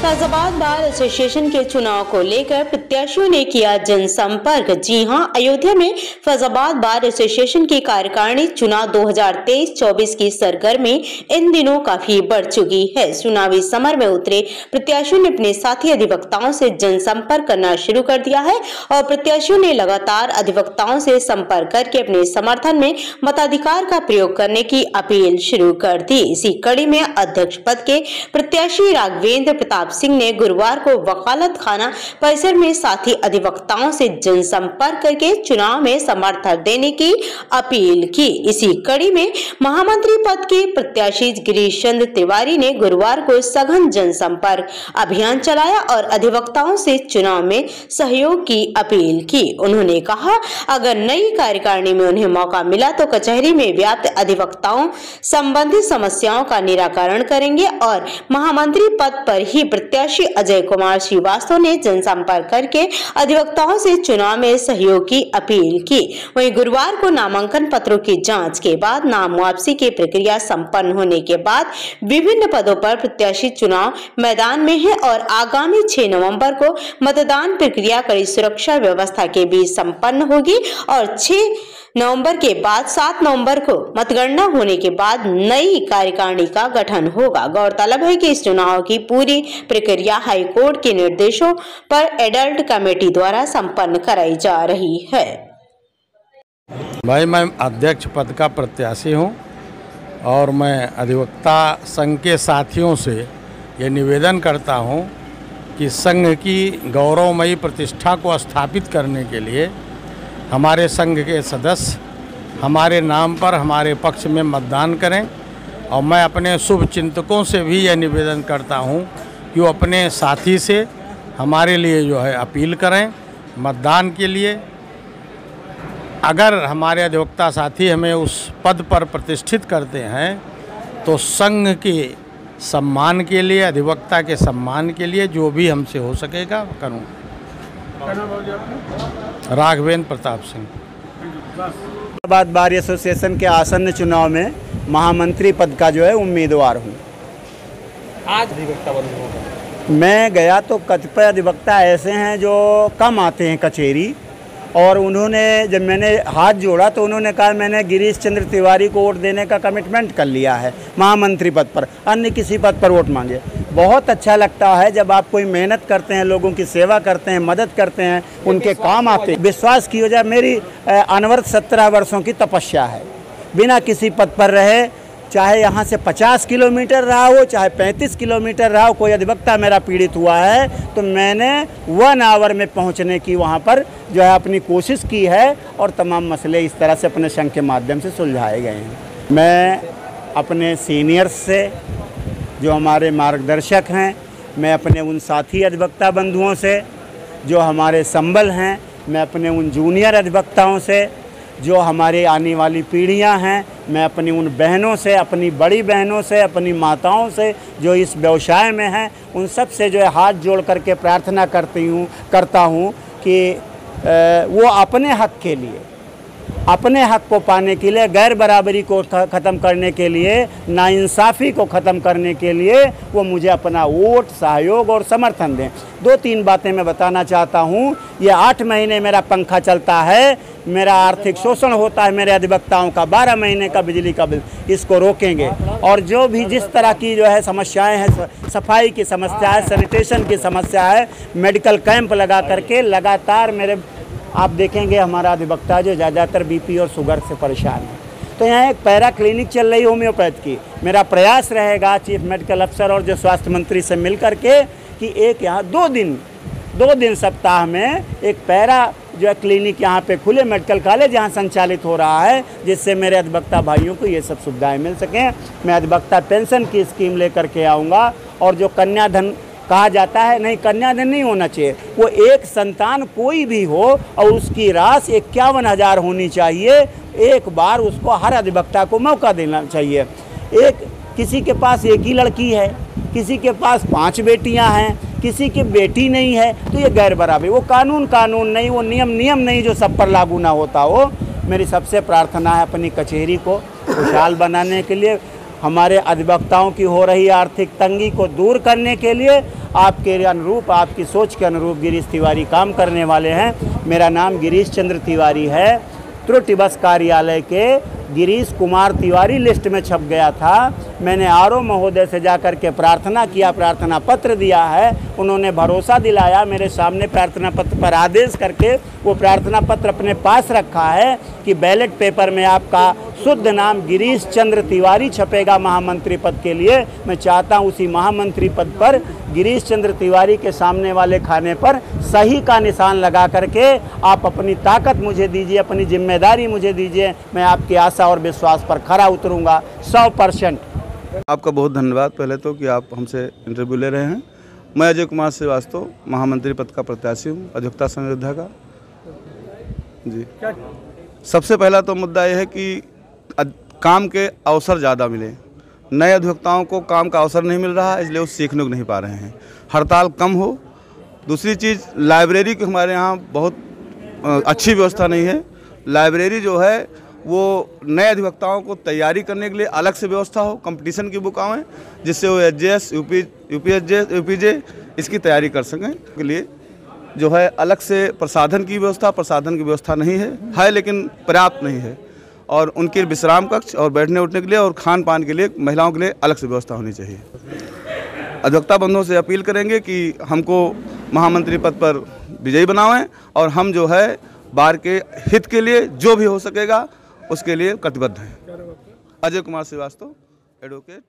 Faizabad bar association के चुनाव को लेकर प्रत्याशियों ने किया जनसंपर्क। जी हां, अयोध्या में फैजाबाद बार एसोसिएशन की कार्यकारिणी चुनाव 2023-24 की सरगर्मी इन दिनों काफी बढ़ चुकी है। चुनावी समर में उतरे प्रत्याशियों ने अपने साथी अधिवक्ताओं से जनसंपर्क करना शुरू कर दिया है और प्रत्याशियों ने लगातार अधिवक्ताओं से संपर्क करके अपने समर्थन में मताधिकार का प्रयोग करने की अपील शुरू कर दी। इसी कड़ी में अध्यक्ष पद के प्रत्याशी राघवेंद्र प्रताप सिंह ने गुरुवार को वकालत खाना परिसर में साथी अधिवक्ताओं से जनसंपर्क करके चुनाव में समर्थन देने की अपील की। इसी कड़ी में महामंत्री पद के प्रत्याशी गिरीश चंद्र तिवारी ने गुरुवार को सघन जनसंपर्क अभियान चलाया और अधिवक्ताओं से चुनाव में सहयोग की अपील की। उन्होंने कहा, अगर नई कार्यकारिणी में उन्हें मौका मिला तो कचहरी में व्याप्त अधिवक्ताओं संबंधित समस्याओं का निराकरण करेंगे और महामंत्री पद पर ही प्रत्याशी अजय कुमार श्रीवास्तव ने जनसंपर्क करके अधिवक्ताओं से चुनाव में सहयोग की अपील की। वहीं गुरुवार को नामांकन पत्रों की जांच के बाद नाम वापसी की प्रक्रिया संपन्न होने के बाद विभिन्न पदों पर प्रत्याशी चुनाव मैदान में है और आगामी 6 नवंबर को मतदान प्रक्रिया कड़ी सुरक्षा व्यवस्था के बीच संपन्न होगी और 6 नवंबर के बाद 7 नवंबर को मतगणना होने के बाद नई कार्यकारिणी का गठन होगा। गौरतलब है कि इस चुनाव की पूरी प्रक्रिया हाईकोर्ट के निर्देशों पर एडल्ट कमेटी द्वारा संपन्न कराई जा रही है। भाई, मैं अध्यक्ष पद का प्रत्याशी हूं और मैं अधिवक्ता संघ के साथियों से ये निवेदन करता हूं कि संघ की गौरवमयी प्रतिष्ठा को स्थापित करने के लिए हमारे संघ के सदस्य हमारे नाम पर हमारे पक्ष में मतदान करें और मैं अपने शुभ चिंतकों से भी यह निवेदन करता हूं कि वो अपने साथी से हमारे लिए जो है अपील करें मतदान के लिए। अगर हमारे अधिवक्ता साथी हमें उस पद पर प्रतिष्ठित करते हैं तो संघ के सम्मान के लिए, अधिवक्ता के सम्मान के लिए जो भी हमसे हो सकेगा करूँ। राघवेंद्र प्रताप सिंह। फैजाबाद बार एसोसिएशन के आसन्न चुनाव में महामंत्री पद का जो है उम्मीदवार हूँ। आज अधिवक्ता बंद होगा। मैं गया तो कतिपय अधिवक्ता ऐसे हैं जो कम आते हैं कचहरी, और उन्होंने जब मैंने हाथ जोड़ा तो उन्होंने कहा मैंने गिरीश चंद्र तिवारी को वोट देने का कमिटमेंट कर लिया है महामंत्री पद पर, अन्य किसी पद पर वोट मांगे। बहुत अच्छा लगता है जब आप कोई मेहनत करते हैं, लोगों की सेवा करते हैं, मदद करते हैं, उनके काम आते हैं। विश्वास की वजह मेरी अनवरत 17 वर्षों की तपस्या है, बिना किसी पद पर रहे, चाहे यहाँ से 50 किलोमीटर रहा हो, चाहे 35 किलोमीटर रहा हो। कोई अधिवक्ता मेरा पीड़ित हुआ है तो मैंने 1 आवर में पहुँचने की वहाँ पर जो है अपनी कोशिश की है और तमाम मसले इस तरह से अपने संघ के माध्यम से सुलझाए गए हैं। मैं अपने सीनियर्स से, जो हमारे मार्गदर्शक हैं, मैं अपने उन साथी अधिवक्ता बंधुओं से जो हमारे संबल हैं, मैं अपने उन जूनियर अधिवक्ताओं से जो हमारी आने वाली पीढ़ियां हैं, मैं अपनी उन बहनों से, अपनी बड़ी बहनों से, अपनी माताओं से जो इस व्यवसाय में हैं, उन सब से जो है हाथ जोड़ करके प्रार्थना करता हूँ कि वो अपने हक के लिए, अपने हक को पाने के लिए, गैर बराबरी को ख़त्म करने के लिए, नाइंसाफ़ी को ख़त्म करने के लिए वो मुझे अपना वोट, सहयोग और समर्थन दें। 2-3 बातें मैं बताना चाहता हूँ। ये 8 महीने मेरा पंखा चलता है, मेरा आर्थिक शोषण होता है मेरे अधिवक्ताओं का, 12 महीने का बिजली का बिल, इसको रोकेंगे। और जो भी जिस तरह की जो है समस्याएं हैं, सफाई की समस्या है, सैनिटेशन की समस्या है, मेडिकल कैंप लगा करके लगातार मेरे, आप देखेंगे हमारा अधिवक्ता जो ज़्यादातर बीपी और शुगर से परेशान है, तो यहाँ एक पैरा क्लिनिक चल रही होम्योपैथ की। मेरा प्रयास रहेगा चीफ मेडिकल अफसर और जो स्वास्थ्य मंत्री से मिल करके कि एक यहाँ 2 दिन सप्ताह में एक पैरा जो है क्लिनिक यहाँ पे खुले, मेडिकल कॉलेज यहाँ संचालित हो रहा है, जिससे मेरे अधिवक्ता भाइयों को ये सब सुविधाएं मिल सकें। मैं अधिवक्ता पेंशन की स्कीम लेकर के आऊँगा और जो कन्याधन कहा जाता है, नहीं, कन्याधन नहीं होना चाहिए, वो एक संतान कोई भी हो और उसकी राशि 51,000 होनी चाहिए। एक बार उसको हर अधिवक्ता को मौका देना चाहिए। किसी के पास एक ही लड़की है, किसी के पास 5 बेटियां हैं, किसी की बेटी नहीं है, तो ये गैर बराबरी, वो कानून नहीं, वो नियम नहीं जो सब पर लागू ना होता हो। मेरी सबसे प्रार्थना है अपनी कचहरी को खुशहाल बनाने के लिए हमारे अधिवक्ताओं की हो रही आर्थिक तंगी को दूर करने के लिए आपके अनुरूप, आपकी सोच के अनुरूप गिरीश तिवारी काम करने वाले हैं। मेरा नाम गिरीश चंद्र तिवारी है। त्रुटि बस कार्यालय के गिरीश कुमार तिवारी लिस्ट में छप गया था। मैंने आरओ महोदय से जाकर के प्रार्थना किया, प्रार्थना पत्र दिया है। उन्होंने भरोसा दिलाया, मेरे सामने प्रार्थना पत्र पर आदेश करके वो प्रार्थना पत्र अपने पास रखा है कि बैलेट पेपर में आपका शुद्ध नाम गिरीश चंद्र तिवारी छपेगा महामंत्री पद के लिए। मैं चाहता हूँ उसी महामंत्री पद पर गिरीश चंद्र तिवारी के सामने वाले खाने पर सही का निशान लगा करके आप अपनी ताकत मुझे दीजिए, अपनी जिम्मेदारी मुझे दीजिए। मैं आपकी आशा और विश्वास पर खरा उतरूंगा 100%। आपका बहुत धन्यवाद पहले तो कि आप हमसे इंटरव्यू ले रहे हैं। मैं अजय कुमार श्रीवास्तव महामंत्री पद का प्रत्याशी हूँ, अधिवक्ता संघ अयोध्या का। जी, सबसे पहला तो मुद्दा यह है कि काम के अवसर ज़्यादा मिले। नए अधिवक्ताओं को काम का अवसर नहीं मिल रहा है, इसलिए वो सीखने को नहीं पा रहे हैं। हड़ताल कम हो। दूसरी चीज़, लाइब्रेरी की हमारे यहाँ बहुत अच्छी व्यवस्था नहीं है। लाइब्रेरी जो है वो नए अधिवक्ताओं को तैयारी करने के लिए अलग से व्यवस्था हो, कंपटीशन की बुक आएँ जिससे वो एचजेएस, यूपीजे इसकी तैयारी कर सकें। के लिए जो है अलग से प्रसाधन की व्यवस्था नहीं है लेकिन पर्याप्त नहीं है। और उनके विश्राम कक्ष और बैठने उठने के लिए और खान पान के लिए महिलाओं के लिए अलग से व्यवस्था होनी चाहिए। अधिवक्ता बंधुओं से अपील करेंगे कि हमको महामंत्री पद पर विजयी बनावें और हम जो है बार के हित के लिए जो भी हो सकेगा उसके लिए प्रतिबद्ध हैं। अजय कुमार श्रीवास्तव, एडवोकेट।